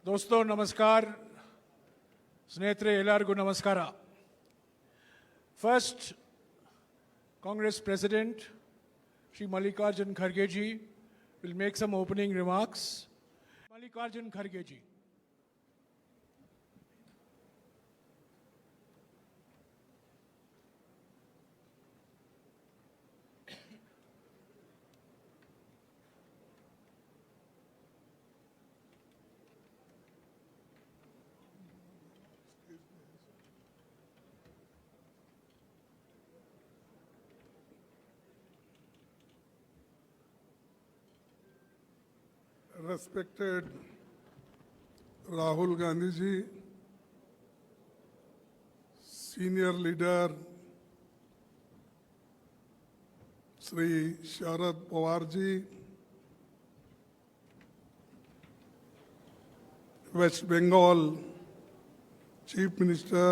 दोस्तों नमस्कार ಸ್ನೇಹಿತರೆ ಎಲ್ಲರಿಗೂ ನಮಸ್ಕಾರ First, Congress President Shri Mallikarjun Kharge ji will make some opening remarks. Mallikarjun Kharge ji. Respected Rahul Gandhi ji, senior leader Sri Sharad Pawar ji, West Bengal Chief Minister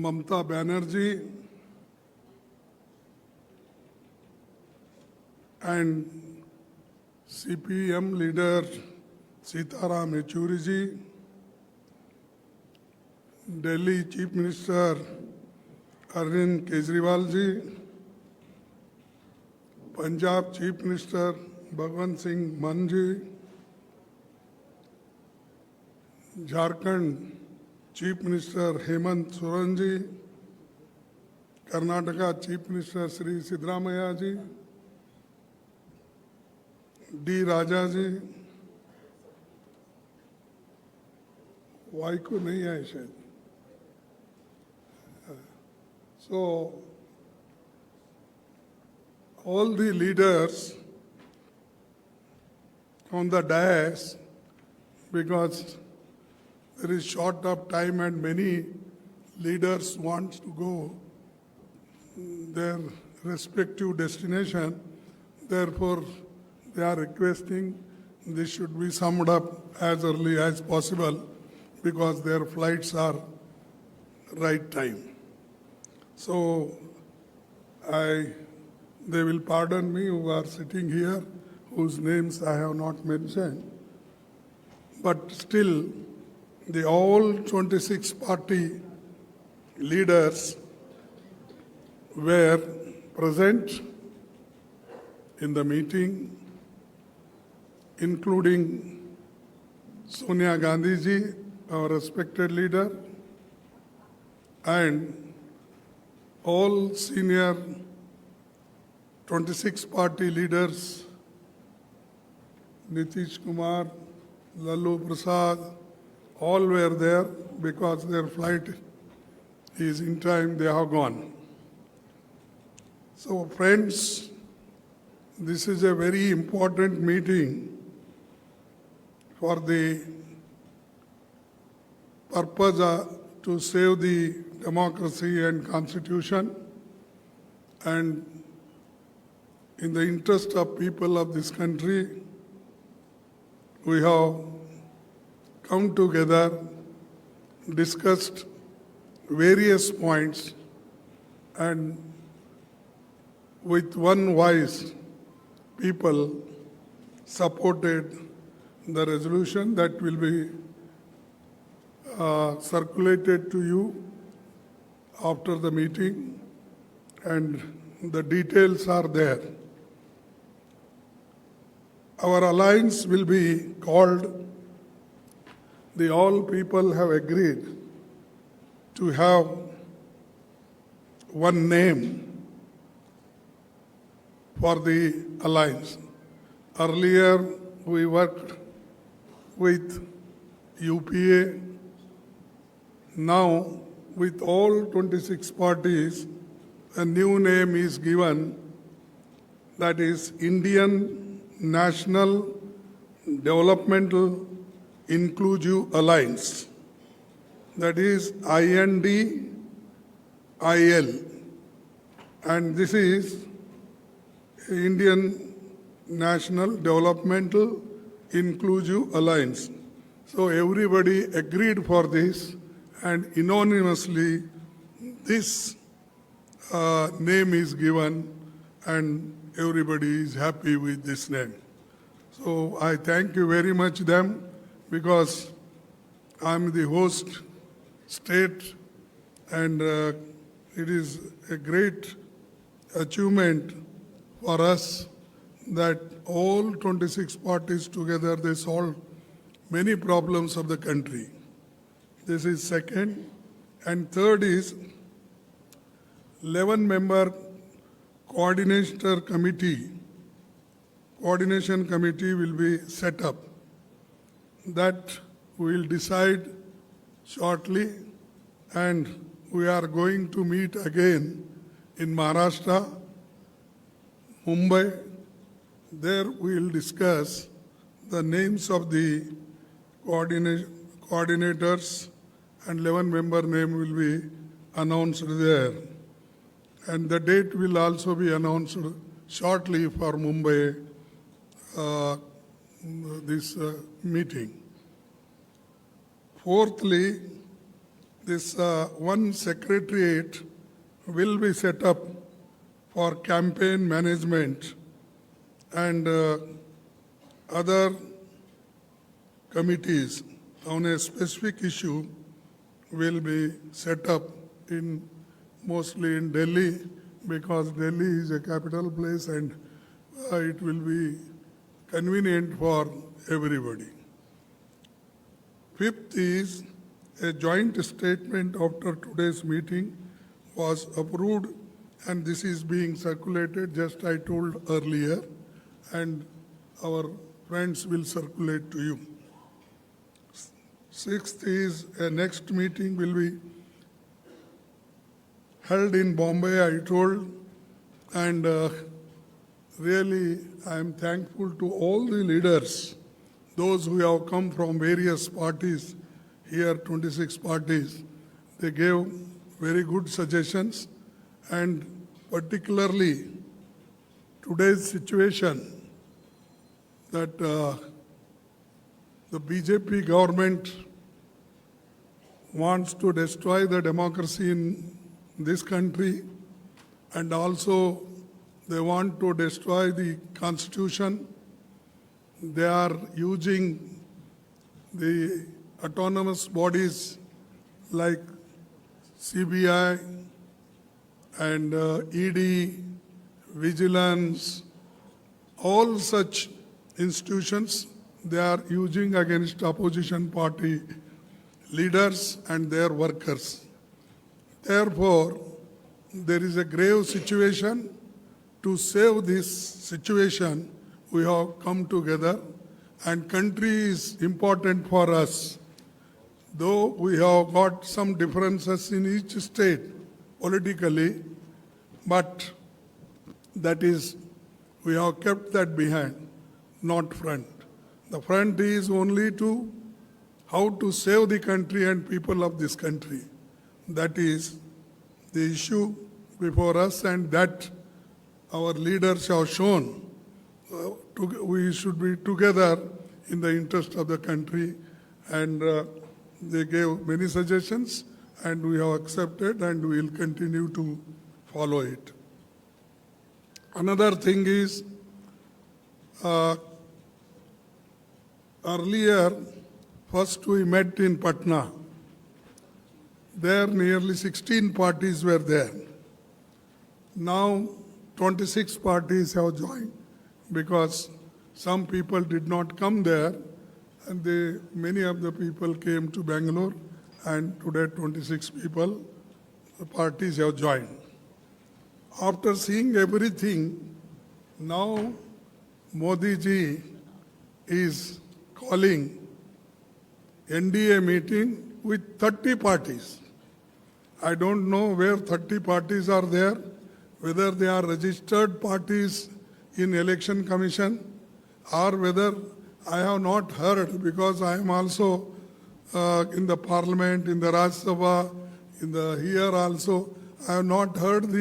Mamata Banerjee, and CPM leader Sitaram Yechury ji, Delhi Chief Minister Arvind Kejriwal ji, Punjab Chief Minister Bhagwant Singh Mann ji, Jharkhand Chief Minister Hemant Soren ji, Karnataka Chief Minister Sri Siddaramaiah ji, D. Raja ji, Y को नहीं आए शायद. So, all the leaders on the dais, because there is short of time and many leaders want to go their respective destination, therefore they are requesting this should be summed up as early as possible because their flights are right time. So they will pardon me who are sitting here, whose names I have not mentioned. But still, the all 26 party leaders were present in the meeting, including Sonia Gandhi ji, our respected leader, and all senior 26 party leaders, Nitish Kumar, Lalu Prasad, all were there because their flight is in time, they have gone. So friends, this is a very important meeting for the purpose to save the democracy and constitution, and in the interest of people of this country, we have come together, discussed various points, and with one voice, people supported the resolution that will be circulated to you after the meeting, and the details are there. Our alliance will be called, the all people have agreed to have one name for the alliance. Earlier, we worked with UPA. Now, with all 26 parties, a new name is given, that is Indian National Developmental Inclusive Alliance. That is INDIL. And this is Indian National Developmental Inclusive Alliance. So everybody agreed for this, and unanimously this name is given, and everybody is happy with this name. So I thank you very much them because I'm the host state and it is a great achievement for us that all 26 parties together they solve many problems of the country. This is second. And third is 11-member coordination committee will be set up. That we will decide shortly, and we are going to meet again in Maharashtra, Mumbai. There we will discuss the names of the coordinators and 11-member name will be announced there. And the date will also be announced shortly for Mumbai, this meeting. Fourthly, this one secretariat will be set up for campaign management and other committees on a specific issue will be set up in mostly in Delhi because Delhi is a capital place and it will be convenient for everybody. Fifth is a joint statement after today's meeting was approved and this is being circulated just I told earlier and our friends will circulate to you. Sixth is a next meeting will be held in Bombay, I told, and really I am thankful to all the leaders, those who have come from various parties, here 26 parties. They gave very good suggestions and particularly today's situation that the BJP government wants to destroy the democracy in this country and also they want to destroy the constitution. They are using the autonomous bodies like CBI and ED, vigilance, all such institutions they are using against opposition party leaders and their workers. Therefore, there is a grave situation. To save this situation, we have come together and country is important for us. Though we have got some differences in each state politically, but that is, we have kept that behind, not front. The front is only to how to save the country and people of this country. That is the issue before us and that our leaders have shown. We should be together in the interest of the country and they gave many suggestions and we have accepted and we will continue to follow it. Another thing is earlier, first we met in Patna. There nearly 16 parties were there. Now 26 parties have joined because some people did not come there and many of the people came to Bangalore and today 26 people, the parties have joined. After seeing everything, now Modi ji is calling NDA meeting with 30 parties. I don't know where 30 parties are there, whether they are registered parties in Election Commission or whether I have not heard because I am also in the Parliament, in the Rajya Sabha, here also. I have not heard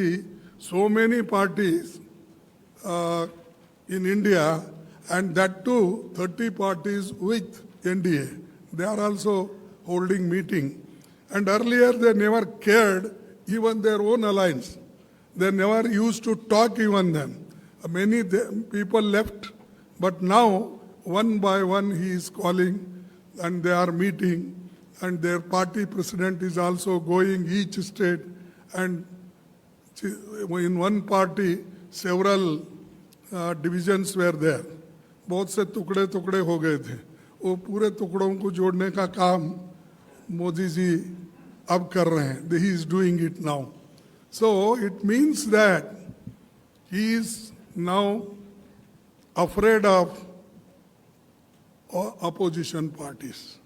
so many parties in India and that too 30 parties with NDA. They are also holding meeting. And earlier they never cared even their own alliance. They never used to talk even then. Many people left, but now one by one he is calling and they are meeting, and their party president is also going each state, and in one party several divisions were there. बहुत से टुकड़े टुकड़े हो गए थे. वो पूरे टुकड़ों को जोड़ने का काम मोदी जी अब कर रहे हैं. He is doing it now. So it means that he is now afraid of opposition parties.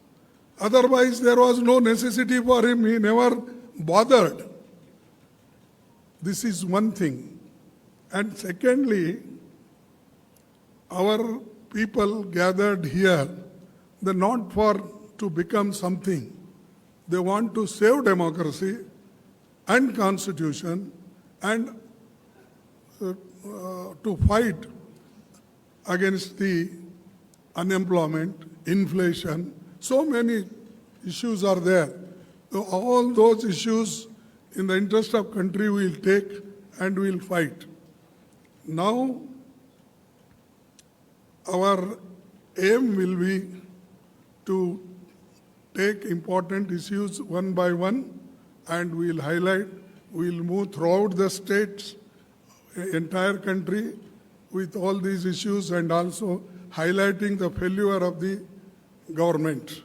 Otherwise, there was no necessity for him. He never bothered. This is one thing. And secondly, our people gathered here, they're not for to become something. They want to save democracy and constitution and to fight against the unemployment, inflation. So many issues are there. So all those issues in the interest of country we'll take and we'll fight. Now, our aim will be to take important issues one by one and we'll highlight, we'll move throughout the states, entire country with all these issues and also highlighting the failure of the government.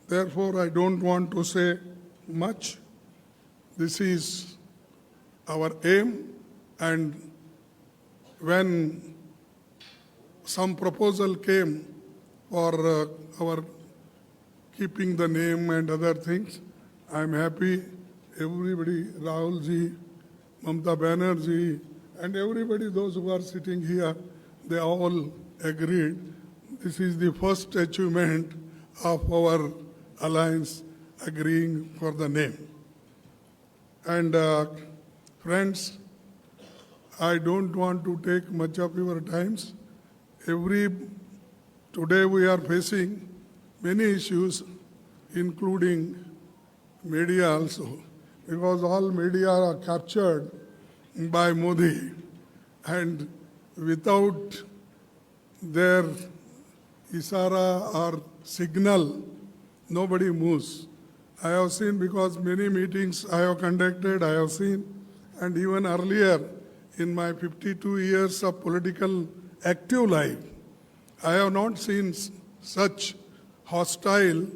Therefore, I don't want to say much. This is our aim, and when some proposal came for our keeping the name and other things, I'm happy everybody, Rahul ji, Mamata Banerjee, and everybody, those who are sitting here, they all agreed. This is the first achievement of our alliance agreeing for the name. And friends, I don't want to take much of your times. Today we are facing many issues, including media also, because all media are captured by Modi, and without their isara or signal, nobody moves. I have seen, because many meetings I have conducted, I have seen, and even earlier in my 52 years of political active life, I have not seen such hostile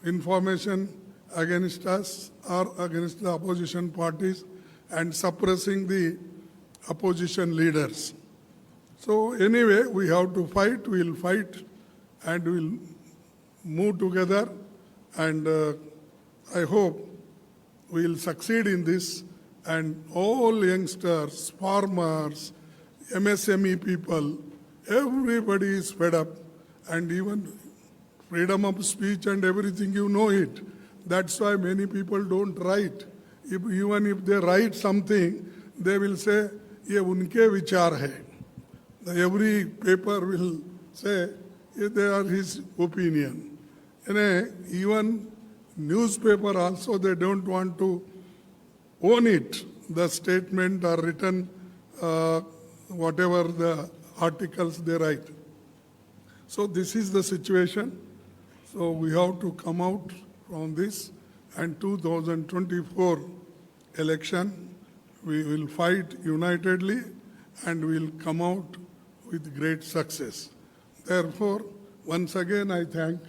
information against us or against the opposition parties and suppressing the opposition leaders. So anyway, we have to fight, we'll fight and we'll move together, and I hope we'll succeed in this, and all youngsters, farmers, MSME people, everybody is fed up, and even freedom of speech and everything, you know it. That's why many people don't write. Even if they write something, they will say, ये उनके विचार है. Every paper will say, they are his opinion. Even newspaper also, they don't want to own it, the statement or written, whatever the articles they write. So this is the situation. So we have to come out from this, and 2024 election, we will fight unitedly and we'll come out with great success. Therefore, once again, I thank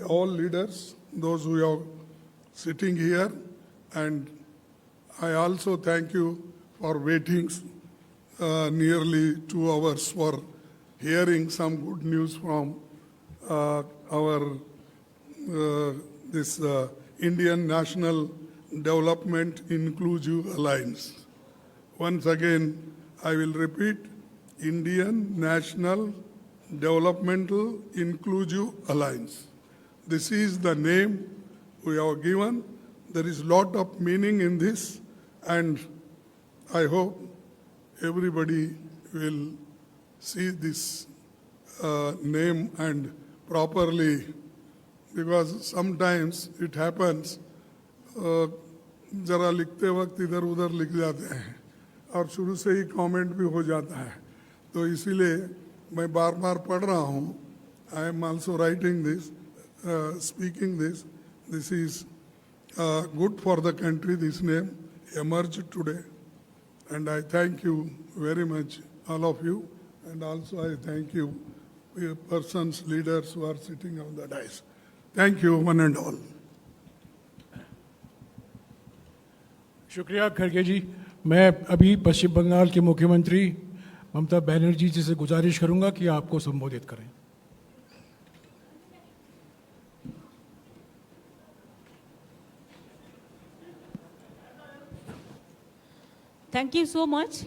all leaders, those who are sitting here, and I also thank you for waiting nearly 2 hours for hearing some good news from our Indian National Development Inclusive Alliance. Once again, I will repeat, Indian National Developmental Inclusive Alliance. This is the name we have given. There is a lot of meaning in this, and I hope everybody will see this name and properly, because sometimes it happens, जरा लिखते वक्त इधर उधर लिख जाते हैं और शुरू से ही कमेंट भी हो जाता है. तो इसीलिए मैं बार बार पढ़ रहा हूँ. I am also writing this, speaking this. This is good for the country. This name emerged today. And I thank you very much, all of you. And also I thank you, persons, leaders who are sitting on the dais. Thank you, one and all. शुक्रिया खड़गे जी. मैं अभी पश्चिम बंगाल के मुख्यमंत्री ममता बनर्जी जी से गुजारिश करूंगा कि आपको संबोधित करें. Thank you so much.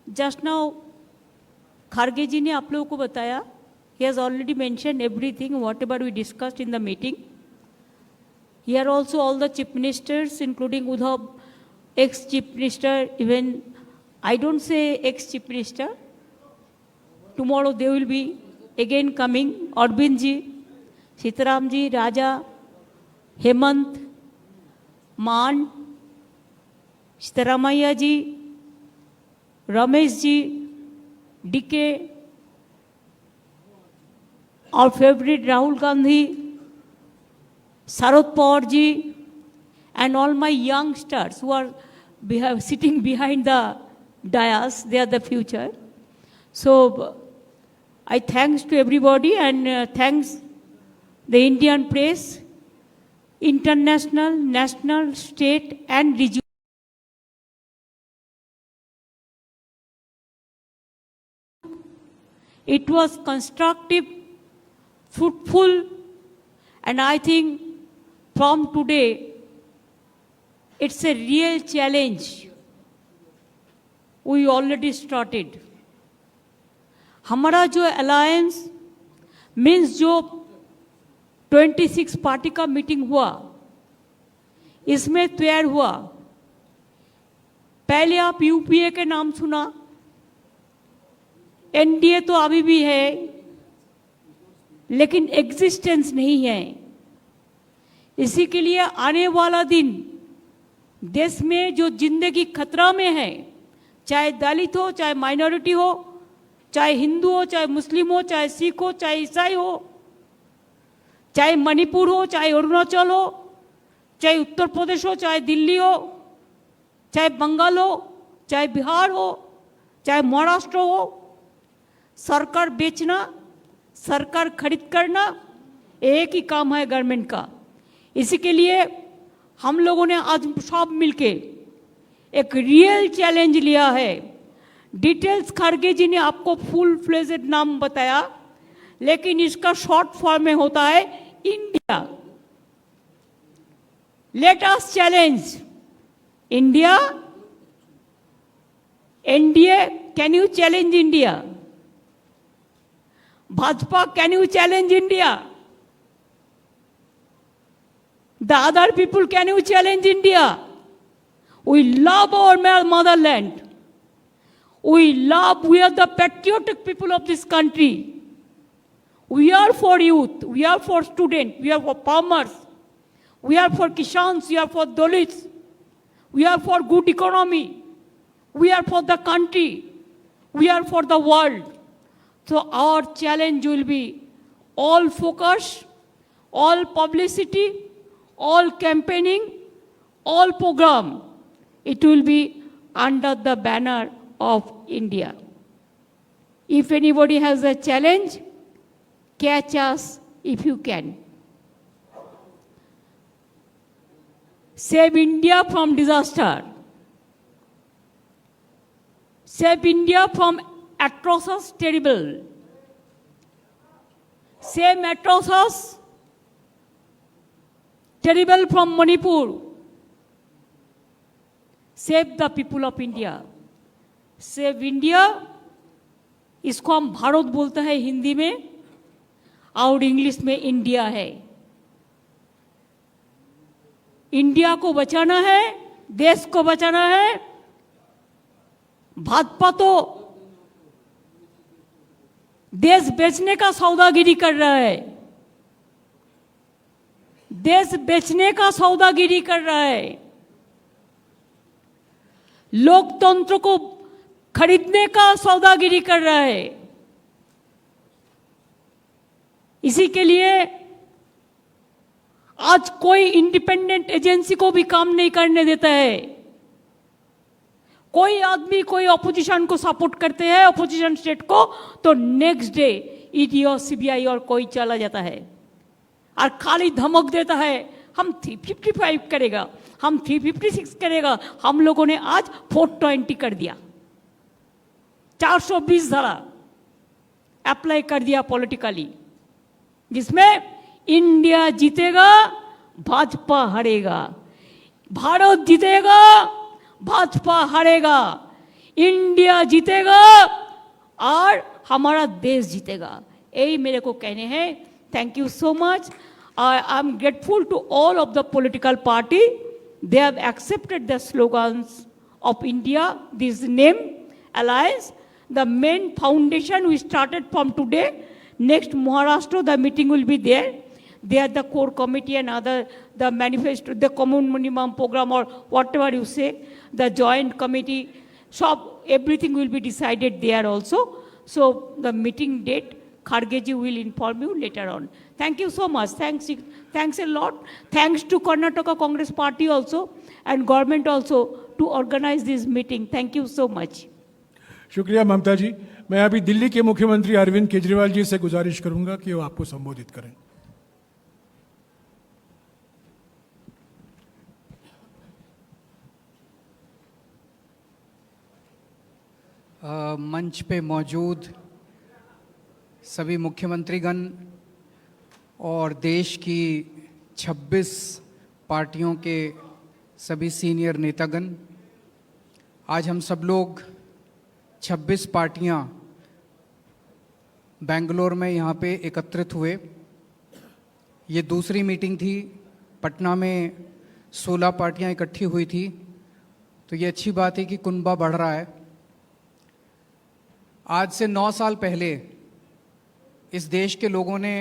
Just now Kharge ji ने आप लोगों को बताया. He has already mention everything whatever we discussed in the meeting. Here also all the chief ministers including Uddhav, ex chief minister, even I don't say ex chief minister, tomorrow they will be again coming. Arvind ji, Sitaram ji, Raja, Hemant, Maan, Sitaramaiah ji, Ramesh ji, DK, our favorite Rahul Gandhi, Sharad Pawar ji, and all my youngsters who are sitting behind the dais. They are the future. So I thanks to everybody, and thanks the Indian press, international, national, state and regional. It was constructive, fruitful, and I think from today it's a real challenge. We already started. हमारा जो alliance means जो 26 party का meeting हुआ, इसमें तैयार हुआ. पहले आप यूपीए के नाम सुना, एनडीए तो अभी भी है लेकिन एग्जिस्टेंस नहीं है. इसी के लिए आने वाला दिन देश में जो जिंदगी खतरा में है, चाहे दलित हो, चाहे माइनॉरिटी हो, चाहे हिंदू हो, चाहे मुस्लिम हो, चाहे सिख हो, चाहे ईसाई हो, चाहे मणिपुर हो, चाहे अरुणाचल हो, चाहे उत्तर प्रदेश हो, चाहे दिल्ली हो, चाहे बंगाल हो, चाहे बिहार हो, चाहे महाराष्ट्र हो, सरकार बेचना, सरकार खरीद करना एक ही काम है गवर्नमेंट का. इसी के लिए हम लोगों ने आज सब मिलके एक रियल चैलेंज लिया है. डिटेल्स खड़गे जी ने आपको फुल फ्लेजेड नाम बताया, लेकिन इसका शॉर्ट फॉर्म में होता है India. Let us challenge India. NDA, can you challenge India? Bhajpa, can you challenge India? The other people, can you challenge India? We love our motherland. We are the patriotic people of this country. We are for youth, we are for students, we are for farmers, we are for Kishans, we are for Dalits, we are for good economy, we are for the country, we are for the world. So our challenge will be all focus, all publicity, all campaigning, all program. It will be under the banner of India. If anybody has a challenge, catch us if you can. Save India from disaster. Save India from atrocious terrible. Save atrocious terrible from Manipur. Save the people of India. Save India, इसको हम भारत बोलते हैं हिंदी में और English में India है. India को बचाना है, देश को बचाना है. भाजपा तो देश बेचने का सौदागिरी कर रहा है, देश बेचने का सौदागिरी कर रहा है. लोकतंत्र को खरीदने का सौदागिरी कर रहा है। इसी के लिए आज कोई इंडिपेंडेंट एजेंसी को भी काम नहीं करने देता है। कोई आदमी कोई ऑपोजिशन को सपोर्ट करते हैं, ऑपोजिशन स्टेट को, तो नेक्स्ट डे ईडी और सीबीआई और कोई चला जाता है और खाली धमक देता है हम 355 करेगा, हम 356 करेगा। हम लोगों ने आज 420 कर दिया, 420 धारा अप्लाई कर दिया पॉलिटिकली, जिसमें इंडिया जीतेगा, भाजपा हारेगा। भारत जीतेगा, भाजपा हारेगा। इंडिया जीतेगा और हमारा देश जीतेगा। यही मेरे को कहने हैं। Thank you so much. I am grateful to all of the political party. They have accepted the slogans of India, this name, alliance. The main foundation we started from today. Next Maharashtra, the meeting will be there. There the core committee and other, the manifesto, the common minimum program or whatever you say, the joint committee, so everything will be decided there also. So the meeting date, Khargeji will inform you later on. Thank you so much. Thanks a lot. Thanks to Karnataka Congress Party also and government also to organize this meeting. Thank you so much. शुक्रिया ममता जी। मैं अभी दिल्ली के मुख्यमंत्री अरविंद केजरीवाल जी से गुजारिश करूंगा कि वो आपको संबोधित करें। मंच पे मौजूद सभी मुख्यमंत्रीगण और देश की 26 पार्टियों के सभी सीनियर नेतागण, आज हम सब लोग 26 पार्टियां बेंगलोर में यहाँ पे एकत्रित हुए। ये दूसरी मीटिंग थी। पटना में 16 पार्टियां इकट्ठी हुई थी, तो ये अच्छी बात है कि कुनबा बढ़ रहा है। आज से 9 साल पहले इस देश के लोगों ने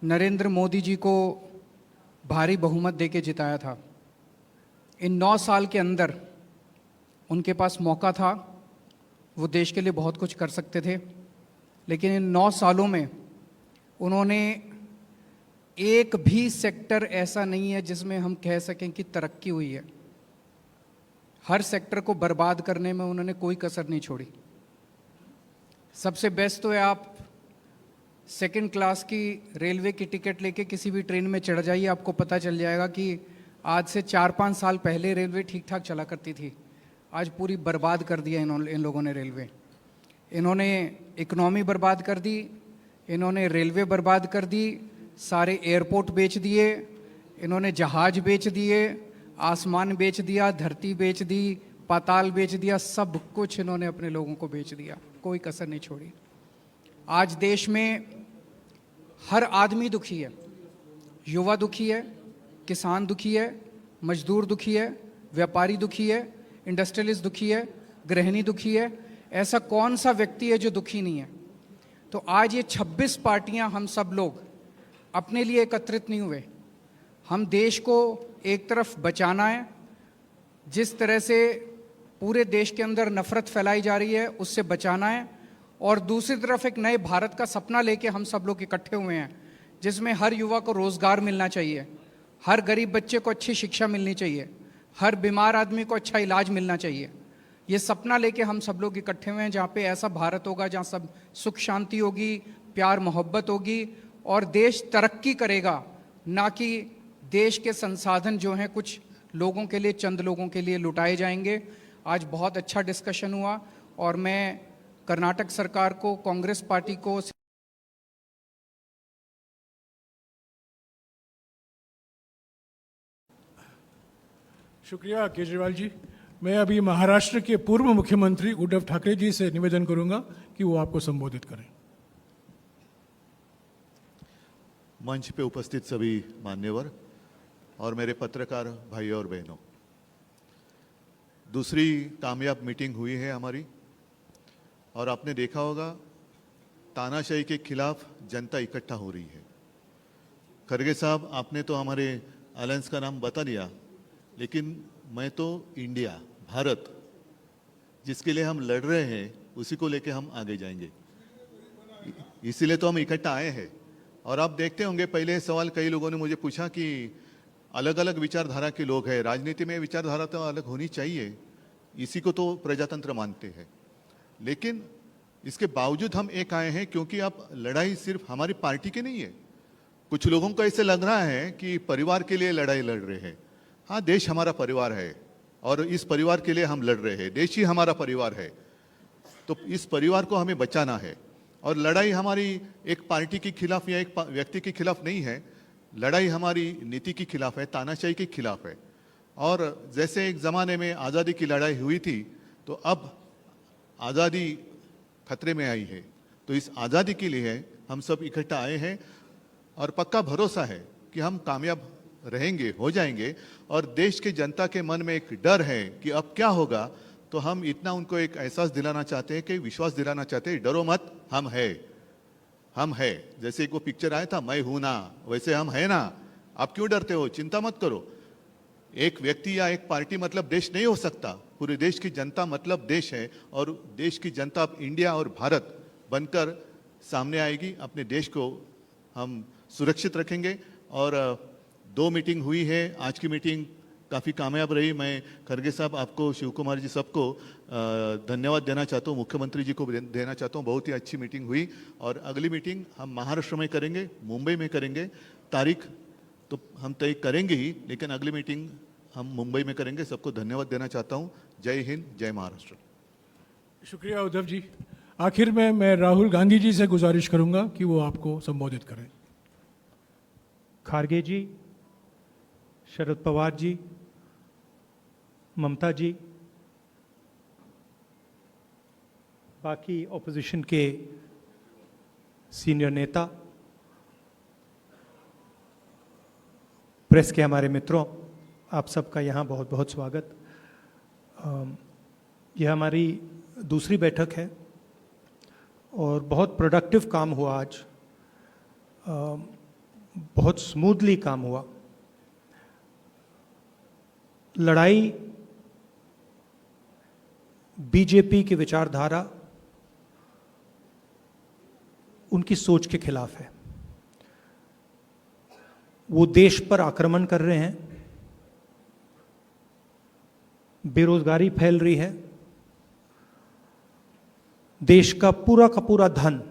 नरेंद्र मोदी जी को भारी बहुमत देके जिताया था। इन 9 साल के अंदर उनके पास मौका था, वो देश के लिए बहुत कुछ कर सकते थे, लेकिन इन 9 सालों में उन्होंने एक भी सेक्टर ऐसा नहीं है जिसमें हम कह सकें कि तरक्की हुई है। हर सेक्टर को बर्बाद करने में उन्होंने कोई कसर नहीं छोड़ी। सबसे बेस्ट तो है आप सेकंड क्लास की रेलवे की टिकट लेके किसी भी ट्रेन में चढ़ जाइए, आपको पता चल जाएगा कि आज से 4-5 साल पहले रेलवे ठीक ठाक चला करती थी। आज पूरी बर्बाद कर दिया इन लोगों ने रेलवे। इन्होंने इकोनॉमी बर्बाद कर दी, इन्होंने रेलवे बर्बाद कर दी, सारे एयरपोर्ट बेच दिए, इन्होंने जहाज बेच दिए, आसमान बेच दिया, धरती बेच दी, पाताल बेच दिया, सब कुछ इन्होंने अपने लोगों को बेच दिया, कोई कसर नहीं छोड़ी। आज देश में हर आदमी दुखी है। युवा दुखी है, किसान दुखी है, मजदूर दुखी है, व्यापारी दुखी है, इंडस्ट्रियलिस्ट दुखी है, गृहिणी दुखी है। ऐसा कौन सा व्यक्ति है जो दुखी नहीं है? तो आज ये 26 पार्टियां, हम सब लोग अपने लिए एकत्रित नहीं हुए। हम देश को एक तरफ बचाना है, जिस तरह से पूरे देश के अंदर नफरत फैलाई जा रही है उससे बचाना है, और दूसरी तरफ एक नए भारत का सपना लेके हम सब लोग इकट्ठे हुए हैं, जिसमें हर युवा को रोजगार मिलना चाहिए, हर गरीब बच्चे को अच्छी शिक्षा मिलनी चाहिए, हर बीमार आदमी को अच्छा इलाज मिलना चाहिए। ये सपना लेके हम सब लोग इकट्ठे हुए हैं, जहाँ पे ऐसा भारत होगा जहाँ सब सुख शांति होगी, प्यार मोहब्बत होगी और देश तरक्की करेगा, ना कि देश के संसाधन जो हैं कुछ लोगों के लिए, चंद लोगों के लिए लुटाए जाएंगे। आज बहुत अच्छा डिस्कशन हुआ और मैं कर्नाटक सरकार को, कांग्रेस पार्टी को शुक्रिया केजरीवाल जी। मैं अभी महाराष्ट्र के पूर्व मुख्यमंत्री उद्धव ठाकरे जी से निवेदन करूंगा कि वो आपको संबोधित करें। मंच पे उपस्थित सभी मान्यवर और मेरे पत्रकार भाई और बहनों, दूसरी कामयाब मीटिंग हुई है हमारी और आपने देखा होगा तानाशाही के खिलाफ जनता इकट्ठा हो रही है। खरगे साहब, आपने तो हमारे अलायंस का नाम बता दिया, लेकिन मैं तो इंडिया, भारत, जिसके लिए हम लड़ रहे हैं उसी को लेके हम आगे जाएंगे। इसीलिए तो हम इकट्ठा आए हैं। और आप देखते होंगे, पहले सवाल कई लोगों ने मुझे पूछा कि अलग अलग विचारधारा के लोग हैं, राजनीति में विचारधारा तो अलग होनी चाहिए, इसी को तो प्रजातंत्र मानते हैं। लेकिन इसके बावजूद हम एक आए हैं क्योंकि अब लड़ाई सिर्फ हमारी पार्टी की नहीं है। कुछ लोगों को ऐसे लग रहा है कि परिवार के लिए लड़ाई लड़ रहे हैं। हाँ, देश हमारा परिवार है और इस परिवार के लिए हम लड़ रहे हैं। देश ही हमारा परिवार है, तो इस परिवार को हमें बचाना है। और लड़ाई हमारी एक पार्टी के खिलाफ या एक व्यक्ति के खिलाफ नहीं है, लड़ाई हमारी नीति के खिलाफ है, तानाशाही के खिलाफ है। और जैसे एक ज़माने में आज़ादी की लड़ाई हुई थी, तो अब आज़ादी खतरे में आई है। तो इस आज़ादी के लिए हम सब इकट्ठा आए हैं और पक्का भरोसा है कि हम कामयाब रहेंगे, हो जाएंगे। और देश के जनता के मन में एक डर है कि अब क्या होगा, तो हम इतना उनको एक एहसास दिलाना चाहते हैं, कि विश्वास दिलाना चाहते हैं, डरो मत, हम है। जैसे एक वो पिक्चर आया था, मैं हूं ना, वैसे हम है ना। आप क्यों डरते हो, चिंता मत करो। एक व्यक्ति या एक पार्टी मतलब देश नहीं हो सकता, पूरे देश की जनता मतलब देश है। और देश की जनता अब इंडिया और भारत बनकर सामने आएगी। अपने देश को हम सुरक्षित रखेंगे। और 2 मीटिंग हुई है, आज की मीटिंग काफ़ी कामयाब रही। मैं खरगे साहब, आपको, शिव कुमार जी, सबको धन्यवाद देना चाहता हूँ, मुख्यमंत्री जी को देना चाहता हूँ। बहुत ही अच्छी मीटिंग हुई। और अगली मीटिंग हम महाराष्ट्र में करेंगे, मुंबई में करेंगे। तारीख तो हम तय करेंगे ही, लेकिन अगली मीटिंग हम मुंबई में करेंगे। सबको धन्यवाद देना चाहता हूँ। जय हिंद, जय महाराष्ट्र। शुक्रिया उद्धव जी। आखिर में मैं राहुल गांधी जी से गुजारिश करूंगा कि वो आपको संबोधित करें। खारगे जी, शरद पवार जी, ममता जी, बाकी ऑपोजिशन के सीनियर नेता, प्रेस के हमारे मित्रों, आप सबका यहाँ बहुत बहुत स्वागत। यह हमारी दूसरी बैठक है और बहुत प्रोडक्टिव काम हुआ आज, बहुत स्मूथली काम हुआ। लड़ाई बीजेपी की विचारधारा, उनकी सोच के खिलाफ है। वो देश पर आक्रमण कर रहे हैं, बेरोजगारी फैल रही है, देश का पूरा धन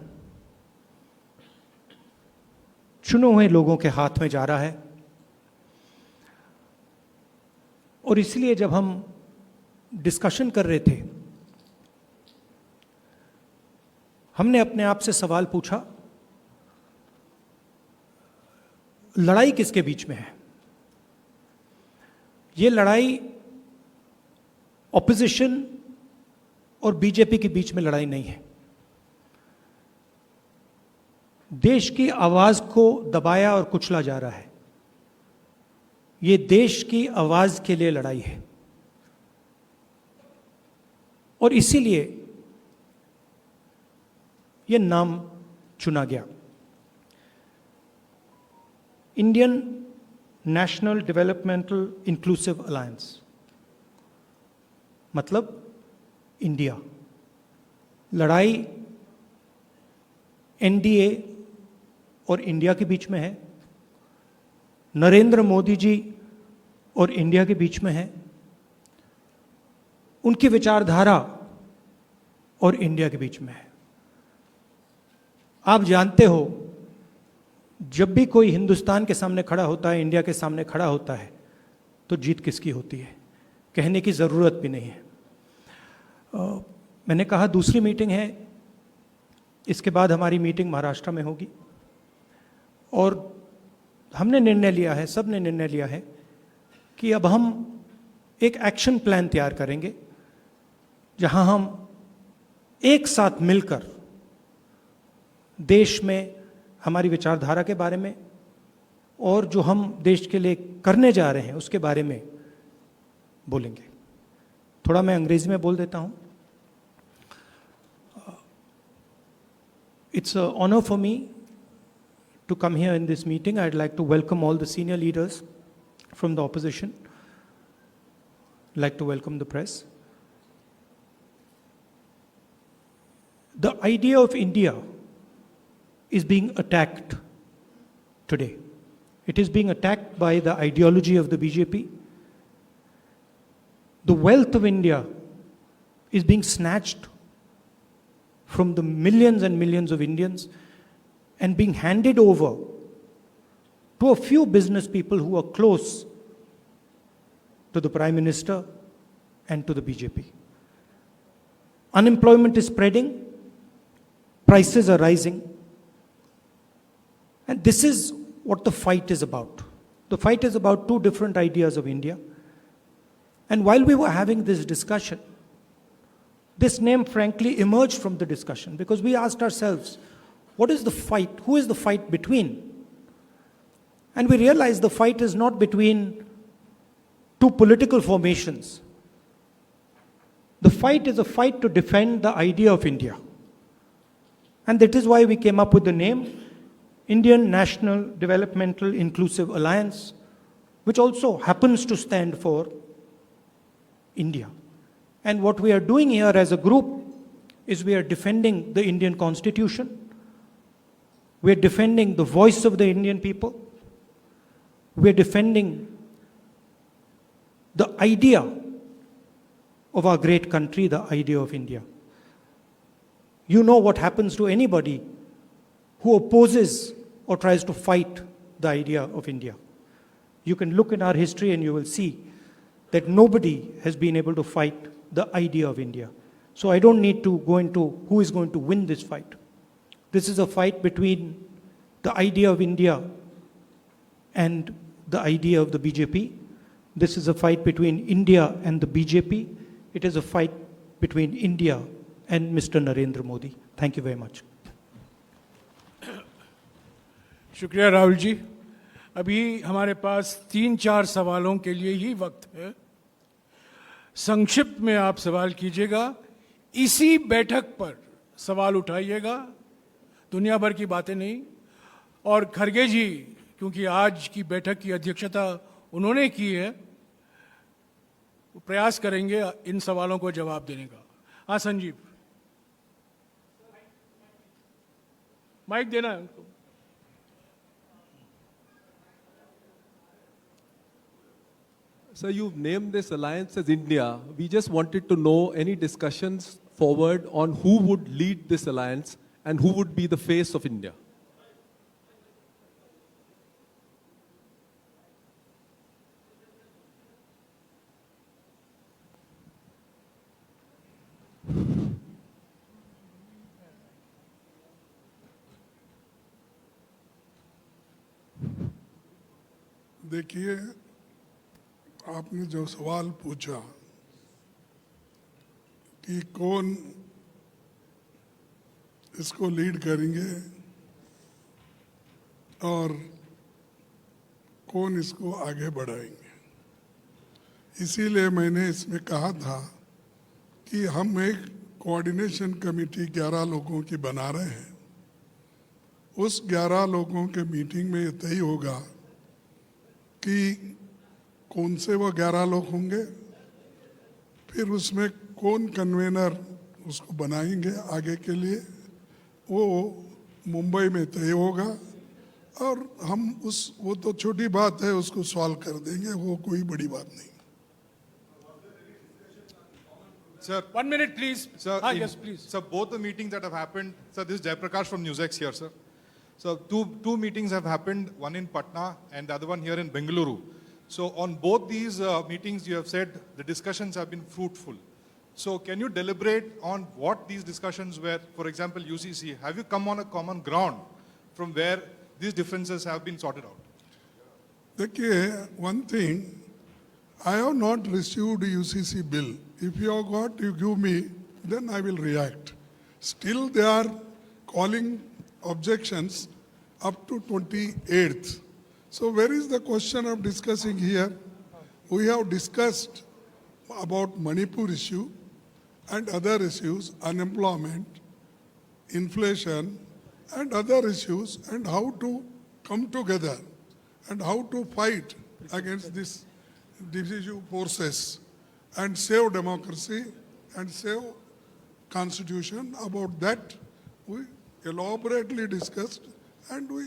चुने हुए लोगों के हाथ में जा रहा है। और इसलिए जब हम डिस्कशन कर रहे थे, हमने अपने आप से सवाल पूछा, लड़ाई किसके बीच में है? ये लड़ाई ऑपोजिशन और बीजेपी के बीच में लड़ाई नहीं है। देश की आवाज को दबाया और कुचला जा रहा है। ये देश की आवाज के लिए लड़ाई है। और इसीलिए ये नाम चुना गया, Indian national developmental inclusive alliance, मतलब इंडिया। लड़ाई एनडीए और इंडिया के बीच में है, नरेंद्र मोदी जी और इंडिया के बीच में है, उनकी विचारधारा और इंडिया के बीच में है। आप जानते हो, जब भी कोई हिंदुस्तान के सामने खड़ा होता है, इंडिया के सामने खड़ा होता है, तो जीत किसकी होती है, कहने की ज़रूरत भी नहीं है। मैंने कहा दूसरी मीटिंग है, इसके बाद हमारी मीटिंग महाराष्ट्र में होगी। और हमने निर्णय लिया है, सब ने निर्णय लिया है कि अब हम एक एक्शन प्लान तैयार करेंगे, जहां हम एक साथ मिलकर देश में हमारी विचारधारा के बारे में और जो हम देश के लिए करने जा रहे हैं उसके बारे में बोलेंगे। थोड़ा मैं अंग्रेजी में बोल देता हूं। It's an honor for me to come here in this meeting. I'd like to welcome all the senior leaders from the opposition. I'd like to welcome the press. the idea of India is being attacked today. It is being attacked by the ideology of the BJP. The wealth of India is being snatched from the millions and millions of Indians and being handed over to a few business people who are close to the Prime Minister and to the BJP. Unemployment is spreading, prices are rising, and this is what the fight is about. The fight is about two different ideas of India. And while we were having this discussion, this name frankly emerged from the discussion because we asked ourselves, what is the fight? Who is the fight between? And we realized the fight is not between two political formations. The fight is a fight to defend the idea of India. And that is why we came up with the name Indian National Developmental Inclusive Alliance, which also happens to stand for India. And what we are doing here as a group is we are defending the Indian Constitution. We are defending the voice of the Indian people. We are defending the idea of our great country, the idea of India. You know what happens to anybody who opposes or tries to fight the idea of India. You can look in our history and you will see that nobody has been able to fight the idea of India. So I don't need to go into who is going to win this fight. This is a fight between the idea of India and the idea of the BJP. This is a fight between India and the BJP. It is a fight between India and Mr. Narendra Modi. Thank you very much. शुक्रिया राहुल जी। अभी हमारे पास 3-4 सवालों के लिए ही वक्त है। संक्षिप्त में आप सवाल कीजिएगा, इसी बैठक पर सवाल उठाइएगा, दुनिया भर की बातें नहीं। और खरगे जी, क्योंकि आज की बैठक की अध्यक्षता उन्होंने की है, वो प्रयास करेंगे इन सवालों को जवाब देने का। हाँ संजीव, माइक देना है उनको। Sir, you've named this alliance as India. We just wanted to know any discussions forward on who would lead this alliance and who would be the face of India. देखिए, आपने जो सवाल पूछा कि कौन इसको लीड करेंगे और कौन इसको आगे बढ़ाएंगे, इसीलिए मैंने इसमें कहा था कि हम एक कोऑर्डिनेशन कमेटी 11 लोगों की बना रहे हैं। उस 11 लोगों के मीटिंग में ये तय होगा कि कौन से वो 11 लोग होंगे, फिर उसमें कौन कन्वेनर उसको बनाएंगे आगे के लिए, वो मुंबई में तय होगा। और हम वो तो छोटी बात है, उसको सॉल्व कर देंगे, वो कोई बड़ी बात नहीं। Sir, 1 minute please. sir, Yes please. Sir, both the meetings that have happened, sir, this is Jayaprakash from NewsX here, sir. So two meetings have happened, one in Patna and the other one here in Bengaluru. So on both these meetings, you have said the discussions have been fruitful. So can you deliberate on what these discussions were? For example, UCC, have you come on a common ground from where these differences have been sorted out? देखिए, one thing, I have not received UCC bill. If you have got, you give me, then I will react. Still they are calling objections up to 28th. So where is the question of discussing here? We have discussed about Manipur issue and other issues, unemployment, inflation and other issues, and how to come together and how to fight against this divisive forces and save democracy and save constitution. About that, we elaborately discussed, and we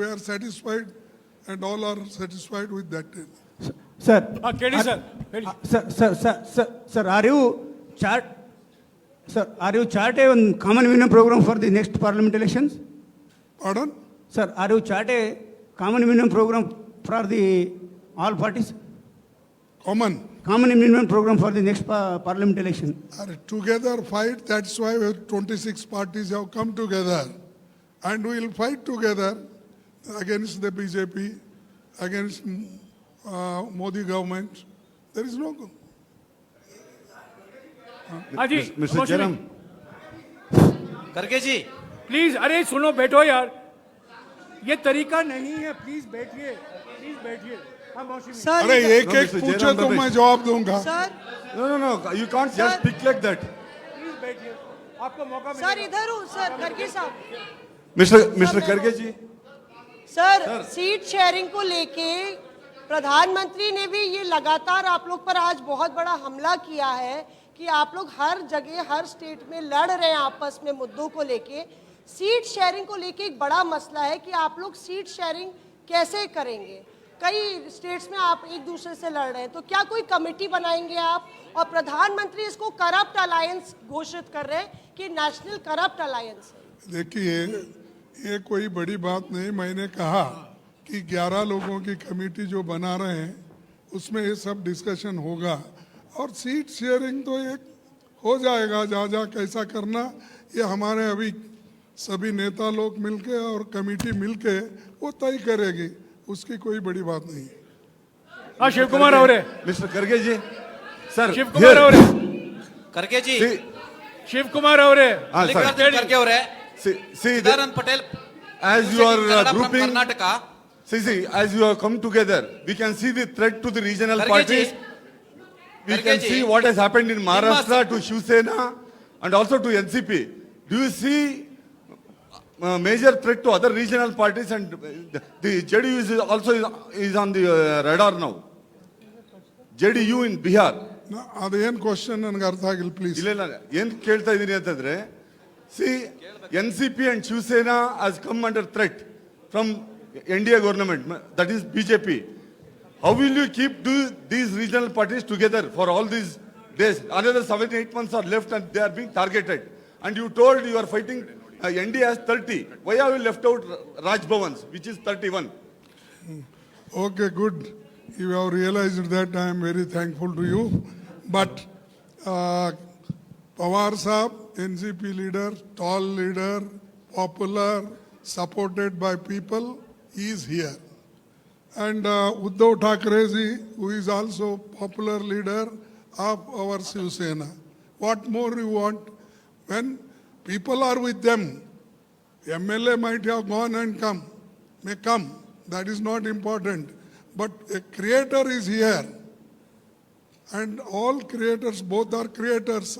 are satisfied, and all are satisfied with that. Sir, KD sir, sir, are you chart a common minimum program for the next parliament elections? Pardon? Sir, are you chart a common minimum program for the all parties? Common. Common minimum program for the next parliament election? Are together fight, that's why 26 parties have come together. And we will fight together against the BJP, against Modi government. There is no... हाँ जी Mr. मौसमी, Chairman, करके जी please अरे सुनो बैठो यार, ये तरीका नहीं है, प्लीज बैठिए हाँ मौसमी अरे एक No, एक Mr. पूछे Jairam तो Ramesh. मैं जवाब दूंगा. no, you can't just speak like that. Please बैठिए, आपको मौका सर मिलेगा. इधर हूँ सर करके साहब. Mr. Karge ji, sir seat sharing को लेके प्रधानमंत्री ने भी ये लगातार आप लोग पर आज बहुत बड़ा हमला किया है कि आप लोग हर जगह हर स्टेट में लड़ रहे हैं आपस में मुद्दों को लेके. सीट शेयरिंग को लेके एक बड़ा मसला है कि आप लोग सीट शेयरिंग कैसे करेंगे. कई स्टेट्स में आप एक दूसरे से लड़ रहे हैं, तो क्या कोई कमेटी बनाएंगे आप? और प्रधानमंत्री इसको करप्ट अलायंस घोषित कर रहे हैं कि नेशनल करप्ट अलायंस है. देखिए, ये कोई बड़ी बात नहीं. मैंने कहा कि 11 लोगों की कमेटी जो बना रहे हैं उसमें ये सब डिस्कशन होगा, और सीट शेयरिंग तो एक हो जाएगा. जहाँ जहाँ कैसा करना, ये हमारे अभी सभी नेता लोग मिलके और कमेटी मिलके वो तय करेगी. उसकी कोई बड़ी बात नहीं है. हाँ शिव कुमार आवरे, Mr. Karge ji, sir, Shiv Kumar आवरे, करके जी see, शिव कुमार आवरे, sir, करके हो रहे हैं. see, Sadanand Patel as you are Kannada from grouping, Karnataka. see, as you have come together, we can see the threat to the regional Karge parties. ji, We Karge can ji, see what has happened in Maharashtra Nimma- to Shiv Sena and also to NCP. Do you see major threat to other regional parties, and the JDU is also is on the radar now? JDU in Bihar. ಅದೇನು question ನನಗೆ ಅರ್ಥ ಆಗಿಲ್ಲ please. ಇಲ್ಲ ಏನ್ ಕೇಳ್ತಾ ಇದೀನಿ ಅಂತಂದ್ರೆ, C NCP and Shiv Sena has come under threat from NDA government, that is BJP. How will you keep these regional parties together for all these days? Another 7-8 months are left and they are being targeted. And you told you are fighting, NDA has 30. Why have you left out Raj Bhavans, which is 31? Okay, good. You have realized that. I am very thankful to you. But Pawar Saab, NCP leader, tall leader, popular, supported by people, he is here. And Uddhav Thackeray, who is also popular leader of our Shiv Sena. What more you want? When people are with them, MLA might have gone and may come. That is not important. But a creator is here. And all creators, both are creators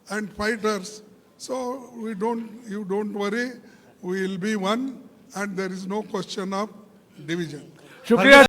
and fighters. So you don't worry. We will be one, and there is no question of division. शुक्रिया.